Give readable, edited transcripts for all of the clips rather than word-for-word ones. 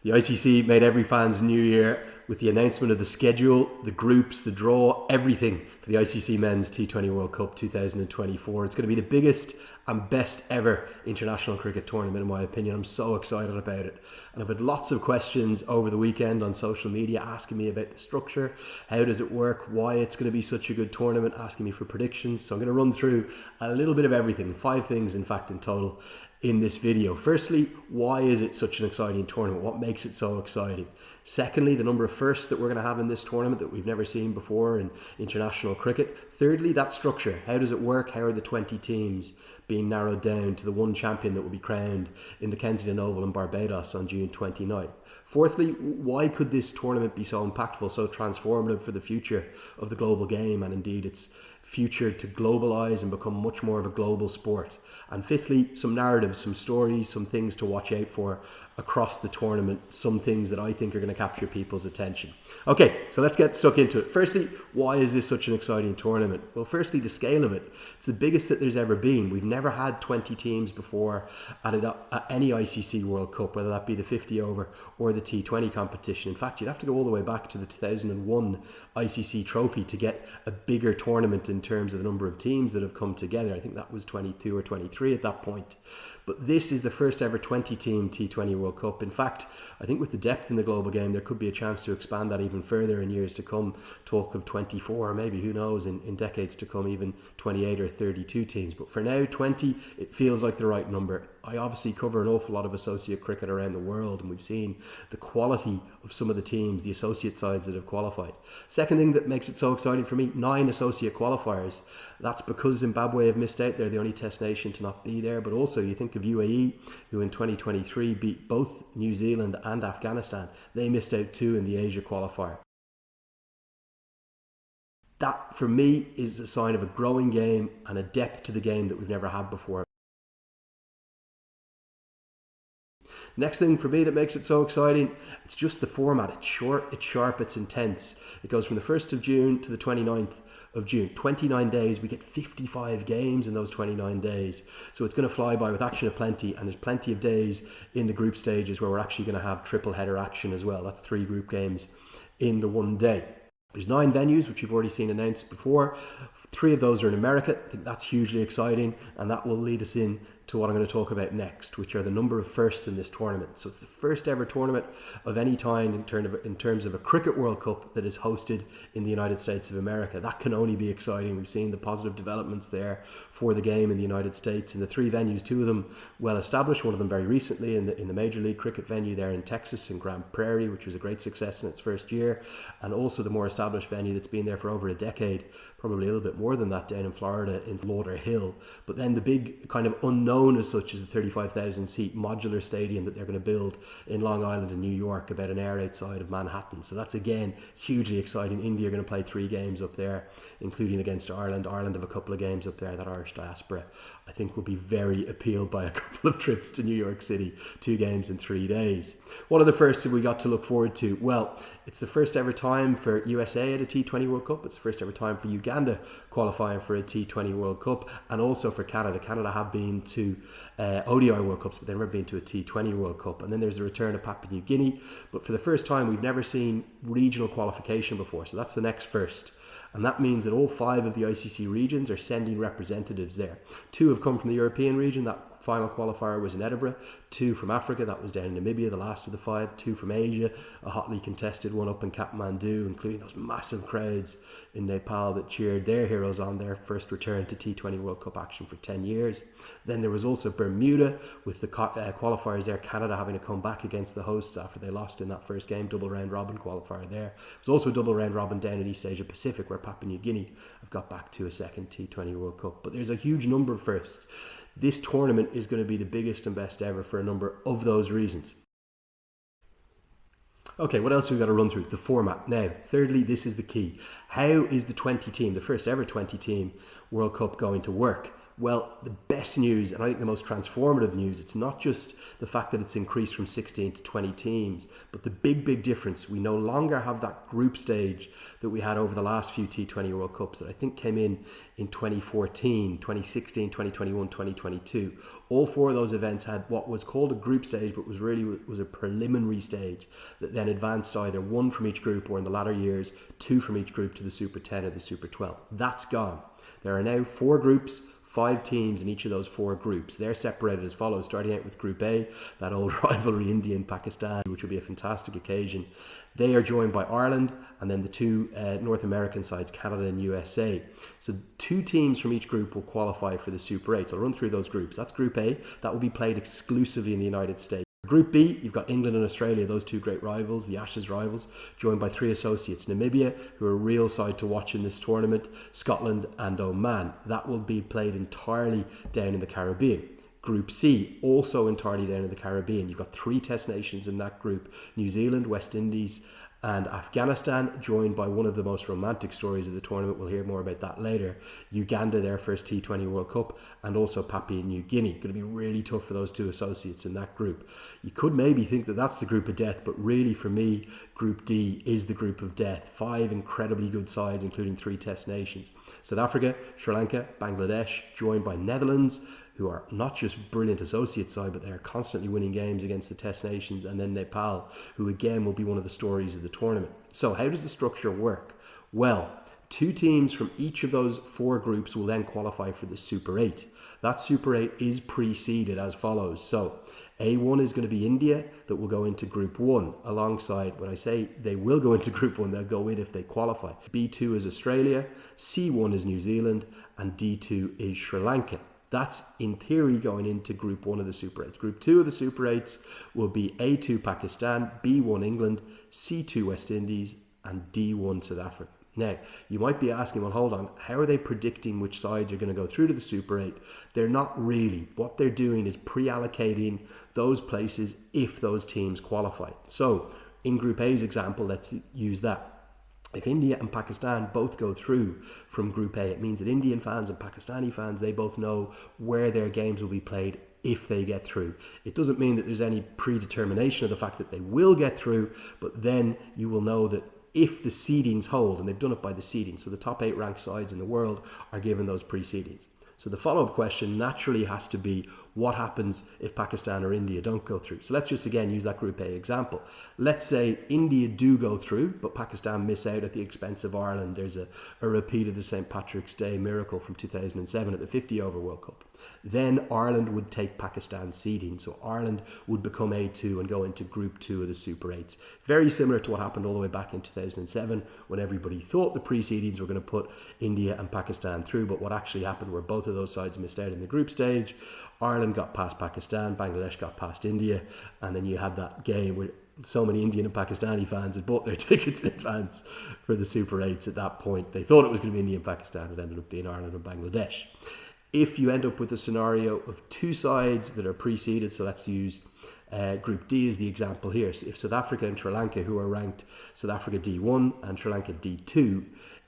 The ICC made every fan's new year with the announcement of the schedule, the groups, the draw, everything for the ICC Men's T20 World Cup 2024. It's going to be the biggest and best ever international cricket tournament, in my opinion. I'm so excited about it. And I've had lots of questions over the weekend on social media asking me about the structure, how does it work, why it's going to be such a good tournament, asking me for predictions. So I'm going to run through a little bit of everything, 5 things in fact in total in this video. Firstly, why is it such an exciting tournament? What makes it so exciting? Secondly, the number of firsts that we're going to have in this tournament that we've never seen before in international cricket. Thirdly, that structure. How does it work? How are the 20 teams being narrowed down to the one champion that will be crowned in the Kensington Oval in Barbados on June 29th? Fourthly, why could this tournament be so impactful, so transformative for the future of the global game and indeed its future to globalise and become much more of a global sport? And fifthly, some narratives, some stories, some things to watch out for across the tournament, some things that I think are going to capture people's attention. Okay, so let's get stuck into it. Firstly, why is this such an exciting tournament? Well, firstly, the scale of it. It's the biggest that there's ever been. We've never had 20 teams before at any ICC World Cup, whether that be the 50 over or the T20 competition. In fact, you'd have to go all the way back to the 2001 ICC trophy to get a bigger tournament in terms of the number of teams that have come together. I think that was 22 or 23 at that point. But this is the first ever 20-team T20 World Cup. In fact, I think with the depth in the global game, there could be a chance to expand that even further in years to come. Talk of 24, or maybe, who knows, in decades to come, even 28 or 32 teams. But for now, 20, it feels like the right number. I obviously cover an awful lot of associate cricket around the world, and we've seen the quality of some of the teams, the associate sides that have qualified. Second thing that makes it so exciting for me, 9 associate qualifiers. That's because Zimbabwe have missed out. They're the only test nation to not be there. But also you think of UAE, who in 2023 beat both New Zealand and Afghanistan. They missed out too in the Asia qualifier. That, for me, is a sign of a growing game and a depth to the game that we've never had before. Next thing for me that makes it so exciting, it's just the format. It's short, it's sharp, it's intense. It goes from the 1st of June to the 29th of June. 29 days, we get 55 games in those 29 days. So it's going to fly by with action aplenty, and there's plenty of days in the group stages where we're actually going to have triple header action as well. That's 3 group games in the one day. There's 9 venues, which you've already seen announced before. 3 of those are in America. I think that's hugely exciting, and that will lead us in to what I'm going to talk about next, which are the number of firsts in this tournament. So it's the first ever tournament of any kind in terms of a cricket World Cup that is hosted in the United States of America. That can only be exciting. We've seen the positive developments there for the game in the United States. In the 3 venues, 2 of them well established, one of them very recently in the Major League Cricket venue there in Texas, in Grand Prairie, which was a great success in its first year, and also the more established venue that's been there for over a decade, probably a little bit more than that, down in Florida in Lauderhill. But then the big kind of unknown as such is the 35,000 seat modular stadium that they're going to build in Long Island in New York, about an hour outside of Manhattan. So that's again hugely exciting. India are going to play 3 games up there, including against Ireland. Ireland have a couple of games up there. That Irish diaspora, I think, will be very appealed by a couple of trips to New York City. 2 games in 3 days. What are the firsts that we got to look forward to? Well, it's the first ever time for USA at a T20 World Cup. It's the first ever time for Uganda qualifying for a T20 World Cup, and also for Canada. Canada have been to ODI World Cups, but they've never been to a T20 World Cup. And then there's the return of Papua New Guinea. But for the first time, we've never seen regional qualification before. So that's the next first. And that means that all 5 of the ICC regions are sending representatives there. 2 have come from the European region. That final qualifier was in Edinburgh. 2 from Africa, that was down in Namibia, the last of the 5. 2 from Asia, a hotly contested one up in Kathmandu, including those massive crowds in Nepal that cheered their heroes on their first return to T20 World Cup action for 10 years. Then there was also Bermuda, with the qualifiers there, Canada having to come back against the hosts after they lost in that first game, double round robin qualifier there. There was also a double round robin down in East Asia Pacific, where Papua New Guinea have got back to a second T20 World Cup. But there's a huge number of firsts. This tournament is going to be the biggest and best ever for a number of those reasons. Okay, what else have we got to run through? The format. Now, thirdly, this is the key. How is the 20 team, the first ever 20 team World Cup going to work? Well, the best news, and I think the most transformative news, it's not just the fact that it's increased from 16 to 20 teams, but the big difference. We no longer have that group stage that we had over the last few T20 World Cups that I think came in 2014, 2016, 2021, 2022. All four of those events had what was called a group stage, but was a preliminary stage that then advanced either one from each group, or in the latter years, two from each group to the Super 10 or the Super 12. That's gone. There are now 4 groups, 5 teams in each of those 4 groups. They're separated as follows, starting out with Group A, that old rivalry, India and Pakistan, which will be a fantastic occasion. They are joined by Ireland, and then the 2 North American sides, Canada and USA. So 2 teams from each group will qualify for the Super 8. So I'll run through those groups. That's Group A. That will be played exclusively in the United States. Group B, you've got England and Australia, those 2 great rivals, the Ashes rivals, joined by 3 associates. Namibia, who are a real side to watch in this tournament, Scotland and Oman. That will be played entirely down in the Caribbean. Group C, also entirely down in the Caribbean. You've got 3 test nations in that group, New Zealand, West Indies and Afghanistan, joined by one of the most romantic stories of the tournament. We'll hear more about that later. Uganda, their first T20 World Cup, and also Papua New Guinea. Going to be really tough for those 2 associates in that group. You could maybe think that that's the group of death, but really for me, Group D is the group of death. 5 incredibly good sides, including 3 test nations. South Africa, Sri Lanka, Bangladesh, joined by Netherlands, who are not just brilliant associate side, but they are constantly winning games against the test nations, and then Nepal, who again will be one of the stories of the tournament. So how does the structure work? Well, 2 teams from each of those 4 groups will then qualify for the Super 8. That Super 8 is pre-seeded as follows. So A1 is going to be India, that will go into Group 1 alongside, when I say they will go into Group 1, they'll go in if they qualify. B2 is Australia, C1 is New Zealand, and D2 is Sri Lanka. That's in theory going into Group 1 of the Super 8s. Group 2 of the Super 8s will be A2 Pakistan, B1 England, C2 West Indies, and D1 South Africa. Now, you might be asking, well, hold on, how are they predicting which sides are going to go through to the Super 8? They're not really. What they're doing is pre-allocating those places if those teams qualify. So, in Group A's example, let's use that. If India and Pakistan both go through from Group A, it means that Indian fans and Pakistani fans, they both know where their games will be played if they get through. It doesn't mean that there's any predetermination of the fact that they will get through, but then you will know that if the seedings hold, and they've done it by the seedings, so the top 8 ranked sides in the world are given those pre-seedings. So the follow-up question naturally has to be, what happens if Pakistan or India don't go through? So let's just again use that Group A example. Let's say India do go through, but Pakistan miss out at the expense of Ireland. There's a repeat of the St. Patrick's Day miracle from 2007 at the 50 over World Cup. Then Ireland would take Pakistan's seeding. So Ireland would become A2 and go into Group 2 of the Super 8s. Very similar to what happened all the way back in 2007 when everybody thought the pre-seedings were going to put India and Pakistan through. But what actually happened were both of those sides missed out in the group stage. Ireland got past Pakistan, Bangladesh got past India, and then you had that game where so many Indian and Pakistani fans had bought their tickets in advance for the Super 8s at that point. They thought it was going to be India and Pakistan. It ended up being Ireland and Bangladesh. If you end up with a scenario of 2 sides that are pre-seeded, so let's use Group D as the example here. So if South Africa and Sri Lanka, who are ranked South Africa D1 and Sri Lanka D2,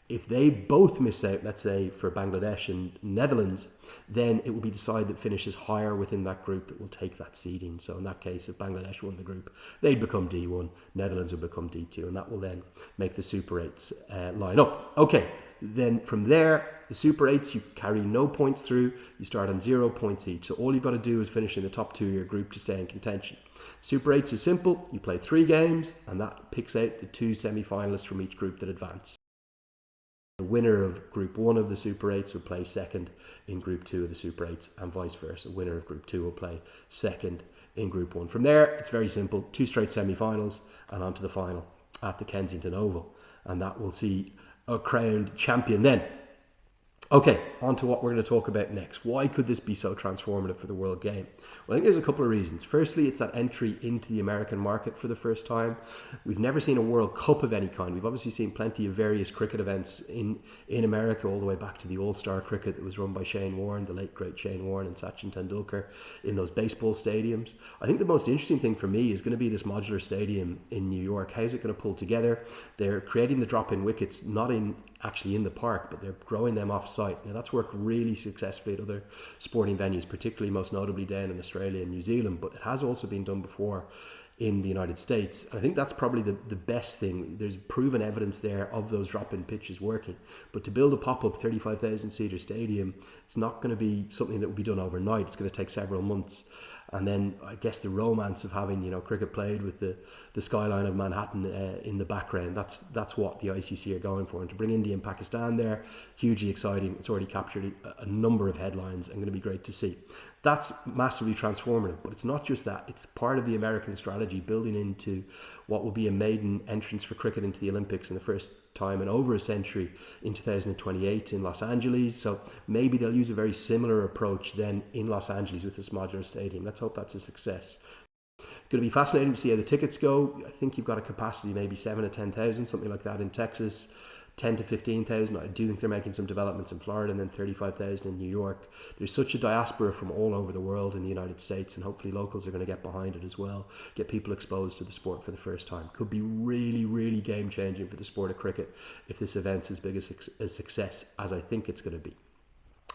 if they both miss out, let's say for Bangladesh and Netherlands, then it will be the side that finishes higher within that group that will take that seeding. So in that case, if Bangladesh won the group, they'd become D1, Netherlands would become D2, and that will then make the Super 8s line up. Okay, then from there, the Super 8s, you carry no points through, you start on 0 points each. So all you've got to do is finish in the top 2 of your group to stay in contention. Super 8s is simple, you play 3 games, and that picks out the 2 semi-finalists from each group that advance. The winner of Group 1 of the Super 8s will play second in Group 2 of the Super 8s, and vice versa. Winner of Group 2 will play second in Group 1. From there, it's very simple. 2 straight semi-finals and on to the final at the Kensington Oval. And that will see a crowned champion then. Okay, on to what we're going to talk about next. Why could this be so transformative for the world game? Well, I think there's a couple of reasons. Firstly, it's that entry into the American market for the first time. We've never seen a World Cup of any kind. We've obviously seen plenty of various cricket events in America, all the way back to the All-Star cricket that was run by Shane Warne, the late great Shane Warne and Sachin Tendulkar in those baseball stadiums. I think the most interesting thing for me is going to be this modular stadium in New York. How's it going to pull together? They're creating the drop-in wickets not in actually in the park, but they're growing them off site. Now that's worked really successfully at other sporting venues, particularly most notably down in Australia and New Zealand, but it has also been done before in the United States. And I think that's probably the best thing. There's proven evidence there of those drop-in pitches working. But to build a pop-up 35,000 seater stadium, it's not going to be something that will be done overnight. It's going to take several months. And then I guess the romance of having, you know, cricket played with the skyline of Manhattan in the background, that's what the ICC are going for. And to bring India and Pakistan there, hugely exciting. It's already captured a number of headlines and going to be great to see. That's massively transformative, but it's not just that. It's part of the American strategy, building into what will be a maiden entrance for cricket into the Olympics in the first time in over a century in 2028 in Los Angeles. So maybe they'll use a very similar approach then in Los Angeles with this modular stadium. Let's hope that's a success. Going to be fascinating to see how the tickets go. I think you've got a capacity maybe 7,000 to 10,000, something like that in Texas. 10 to 15,000. I do think they're making some developments in Florida, and then 35,000 in New York. There's such a diaspora from all over the world in the United States, and hopefully locals are going to get behind it as well, get people exposed to the sport for the first time. Could be really, really game changing for the sport of cricket if this event's as big a success as I think it's going to be.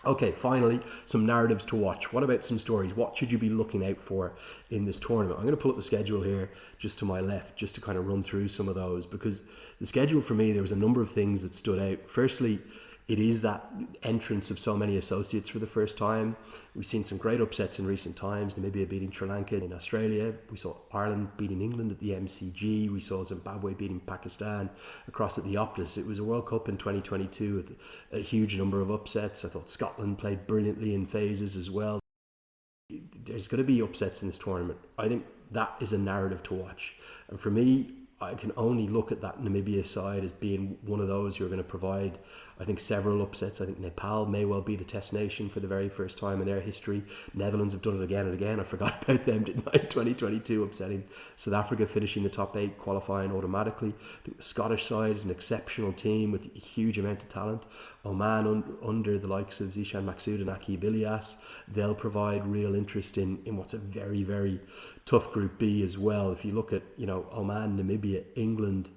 Okay, finally, some narratives to watch. What about some stories? What should you be looking out for in this tournament? I'm going to pull up the schedule here just to my left, just to kind of run through some of those, because the schedule for me, there was a number of things that stood out. Firstly, it is that entrance of so many associates for the first time. We've seen some great upsets in recent times. Namibia beating Sri Lanka in Australia. We saw Ireland beating England at the MCG. We saw Zimbabwe beating Pakistan across at the Optus. It was a World Cup in 2022 with a huge number of upsets. I thought Scotland played brilliantly in phases as well. There's going to be upsets in this tournament. I think that is a narrative to watch. And for me, I can only look at that Namibia side as being one of those who are going to provide, I think, several upsets. I think Nepal may well be the test nation for the very first time in their history. Netherlands have done it again and again. I forgot about them, didn't I, in 2022, upsetting South Africa, finishing the top 8, qualifying automatically. I think the Scottish side is an exceptional team with a huge amount of talent. Oman, under the likes of Zishan Maksud and Akib Ilyas, they'll provide real interest in what's a very, very tough Group B as well. If you look at, you know, Oman, Namibia, England,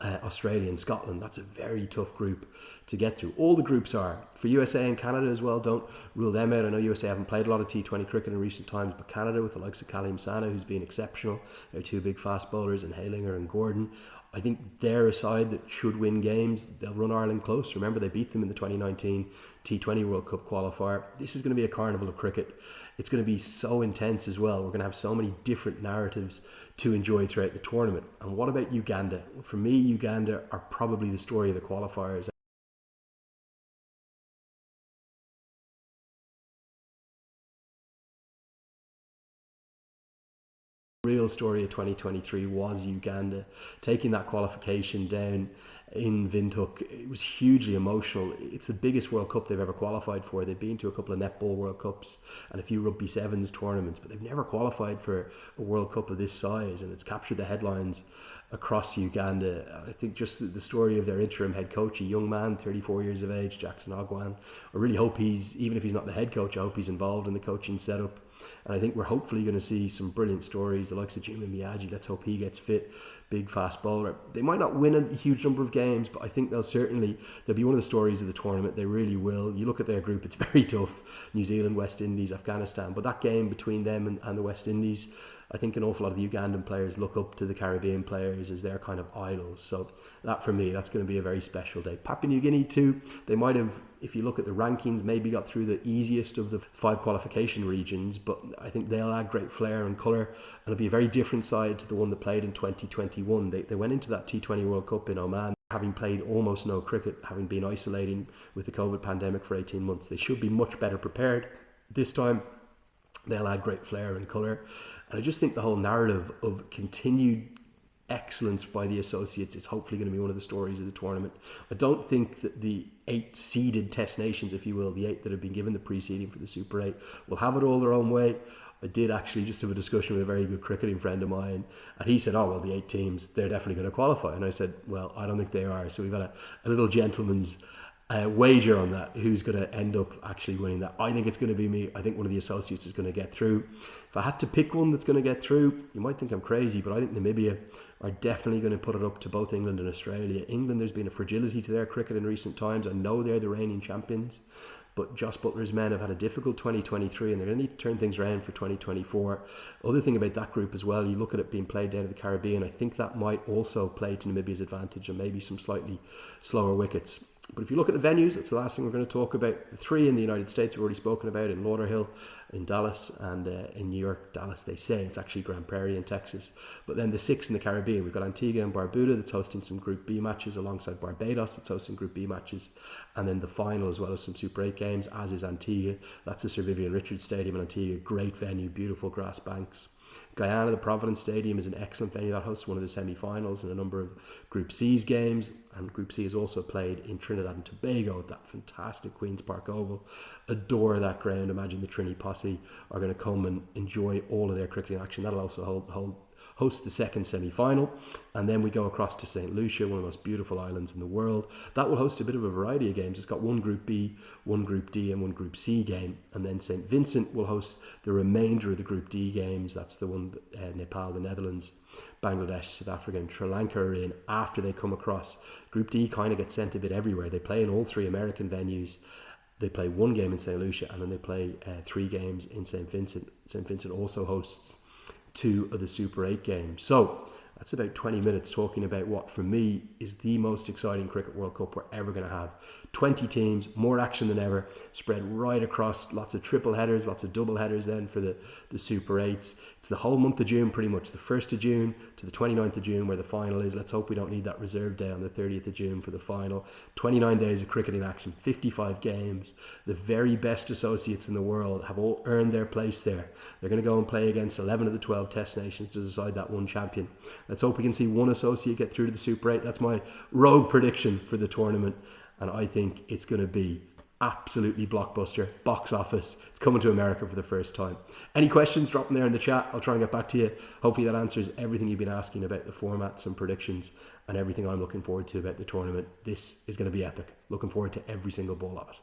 Australia and Scotland, that's a very tough group to get through. All the groups are. For USA and Canada as well, don't rule them out. I know USA haven't played a lot of T20 cricket in recent times, but Canada, with the likes of Kalim Sana, who's been exceptional, they're two big fast bowlers, and Halinger and Gordon, I think they're a side that should win games. They'll run Ireland close. Remember, they beat them in the 2019 T20 World Cup qualifier. This is going to be a carnival of cricket. It's going to be so intense as well. We're going to have so many different narratives to enjoy throughout the tournament. And what about Uganda? For me, Uganda are probably the story of the qualifiers. Real story of 2023 was Uganda taking that qualification down in Windhoek. It was hugely emotional. It's the biggest World Cup they've ever qualified for. They've been to a couple of netball World Cups and a few rugby sevens tournaments, but they've never qualified for a World Cup of this size, and it's captured the headlines across Uganda. I think just the story of their interim head coach, a young man, 34 years of age, Jackson Ogwan. I really hope even if he's not the head coach, I hope he's involved in the coaching setup. And I think we're hopefully going to see some brilliant stories, the likes of Jimmy Miyagi. Let's hope he gets fit. Big fast bowler. They might not win a huge number of games, but I think they'll be one of the stories of the tournament. They really will. You look at their group, it's very tough. New Zealand, West Indies, Afghanistan. But that game between them and the West Indies, I think an awful lot of the Ugandan players look up to the Caribbean players as their kind of idols. So that, for me, that's going to be a very special day. Papua New Guinea too, they might have, if you look at the rankings, maybe got through the easiest of the 5 qualification regions, but I think they'll add great flair and colour, and it'll be a very different side to the one that played in 2021. They went into that T20 World Cup in Oman having played almost no cricket, having been isolating with the COVID pandemic for 18 months. They should be much better prepared this time. They'll add great flair and colour, and I just think the whole narrative of continued excellence by the associates is hopefully going to be one of the stories of the tournament. I don't think that the 8 seeded test nations, if you will, the 8 that have been given the pre-seeding for the Super 8, will have it all their own way. I did actually just have a discussion with a very good cricketing friend of mine, and he said, oh, well, the 8 teams, they're definitely going to qualify. And I said, well, I don't think they are. So we've got a little gentleman's wager on that. Who's going to end up actually winning that? I think it's going to be me. I think one of the associates is going to get through. If I had to pick one that's going to get through, you might think I'm crazy, but I think Namibia are definitely going to put it up to both England and Australia. England, there's been a fragility to their cricket in recent times. I know they're the reigning champions, but Joss Butler's men have had a difficult 2023 and they're going to need to turn things around for 2024. Other thing about that group as well, you look at it being played down to the Caribbean, I think that might also play to Namibia's advantage and maybe some slightly slower wickets. But if you look at the venues, that's the last thing we're going to talk about. The 3 in the United States we've already spoken about, in Lauderhill, in Dallas, and in New York. Dallas, they say it's actually Grand Prairie in Texas. But then the 6 in the Caribbean, we've got Antigua and Barbuda that's hosting some Group B matches, alongside Barbados that's hosting Group B matches, and then the final as well as some Super 8 games, as is Antigua. That's the Sir Vivian Richards Stadium in Antigua, great venue, beautiful grass banks. Guyana, the Providence Stadium, is an excellent venue that hosts one of the semi-finals and a number of Group C's games, and Group C is also played in Trinidad and Tobago at that fantastic Queen's Park Oval. Adore that ground. Imagine the Trini posse are going to come and enjoy all of their cricketing action. That'll also host the second semi-final, and then we go across to St. Lucia, one of the most beautiful islands in the world. That will host a bit of a variety of games. It's got one Group B, one Group D, and one Group C game, and then St. Vincent will host the remainder of the Group D games. That's the one Nepal, the Netherlands, Bangladesh, South Africa and Sri Lanka are in after they come across. Group D kind of gets sent a bit everywhere. They play in all 3 American venues. They play 1 game in St. Lucia, and then they play 3 games in St. Vincent. St. Vincent also hosts 2 of the Super 8 games. So that's about 20 minutes talking about what for me is the most exciting Cricket World Cup we're ever going to have. 20 teams, more action than ever, spread right across, lots of triple headers, lots of double headers then for the Super 8s. It's the whole month of June pretty much, the 1st of June to the 29th of June where the final is. Let's hope we don't need that reserve day on the 30th of June for the final. 29 days of cricketing action, 55 games. The very best associates in the world have all earned their place there. They're going to go and play against 11 of the 12 Test nations to decide that one champion. Let's hope we can see one associate get through to the Super 8. That's my rogue prediction for the tournament, and I think it's going to be absolutely blockbuster, box office. It's coming to America for the first time. Any questions, drop them there in the chat. I'll try and get back to you. Hopefully that answers everything you've been asking about the formats and predictions and everything I'm looking forward to about the tournament. This is going to be epic. Looking forward to every single ball of it.